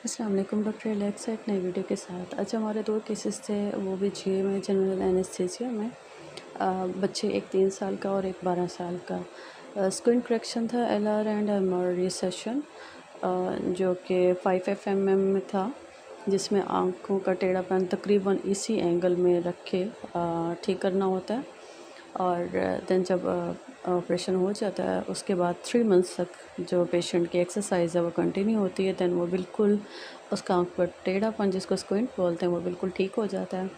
अस्सलाम वालेकुम। Doctor Alex एक नई वीडियो के साथ। आज हमारे 2 केसेस थे, वो भी जीए में जनरल एनेस्थीसिया में। बच्चे एक 3 साल का और एक 12 साल का। स्क्रीन करेक्शन था एलआर एंड एमआर रिसेशन, जो कि 5 एफएमएम में था, जिसमें आँखों का टेढ़ापन तकरीबन इसी एंगल में रख के ठीक करना होता है। और देन जब ऑपरेशन हो जाता है उसके बाद 3 मंथ्स तक जो पेशेंट की एक्सरसाइज है वो कंटिन्यू होती है। देन वो बिल्कुल उसका आँख पर टेढ़ापन, जिसको स्क्विंट बोलते हैं, वो बिल्कुल ठीक हो जाता है।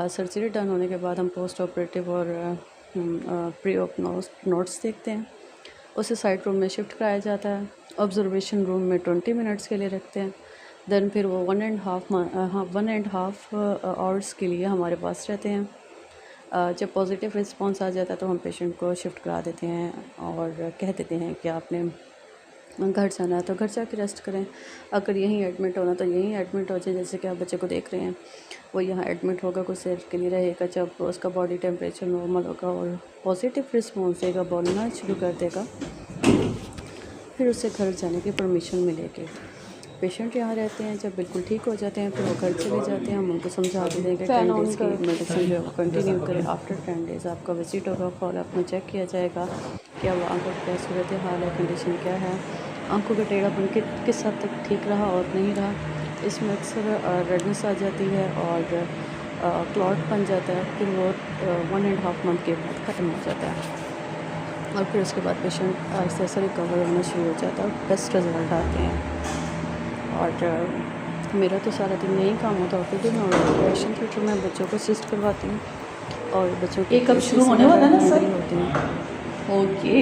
सर्जरी डन होने के बाद हम पोस्ट ऑपरेटिव और प्री ऑप नोट्स देखते हैं। उसे साइड रूम में शिफ्ट कराया जाता है। ऑब्जर्वेशन रूम में 20 मिनट्स के लिए रखते हैं। देन फिर वो 1.5 आवर्स के लिए हमारे पास रहते हैं। जब पॉजिटिव रिस्पांस आ जाता है तो हम पेशेंट को शिफ्ट करा देते हैं और कह देते हैं कि आपने घर जाना है तो घर जाके रेस्ट करें। अगर यहीं एडमिट होना तो यहीं एडमिट हो जाए। जैसे कि आप बच्चे को देख रहे हैं, वो यहाँ एडमिट होगा, कुछ देर के लिए रहेगा। जब उसका बॉडी टेम्परेचर नॉर्मल होगा और पॉजिटिव रिस्पॉन्स देगा, बोलना शुरू कर देगा, फिर उसे घर जाने की परमिशन मिलेगी। पेशेंट यहाँ रहते हैं, जब बिल्कुल ठीक हो जाते हैं फिर वो घर चले जाते हैं। हम उनको समझा देते हैं कि 10 डेज़ की मेडिसिन जो है वो कंटिन्यू करें। आफ्टर 10 डेज़ आपका विजिट होगा, फॉलोअप में चेक किया जाएगा कि अब आंखों की क्या सूरत हाल है, कंडीशन क्या है, आंखों का टेढ़ापन किस हद तक ठीक रहा और नहीं रहा। इसमें अक्सर रेडनेस आ जाती है और क्लॉट बन जाता है, फिर वो 1.5 मंथ के बाद ख़त्म हो जाता है और फिर उसके बाद पेशेंट आहिस्ता आहिस्ता रिकवर होना शुरू हो जाता है और बेस्ट रिज़ल्ट आते हैं। और मेरा तो सारा दिन यही काम होता है। फिर मैं ऑपरेशन थिएटर में बच्चों को असिस्ट करवाती हूँ और बच्चों की ये कब शुरू होने वाला है ना सर? होती हैं। ओके।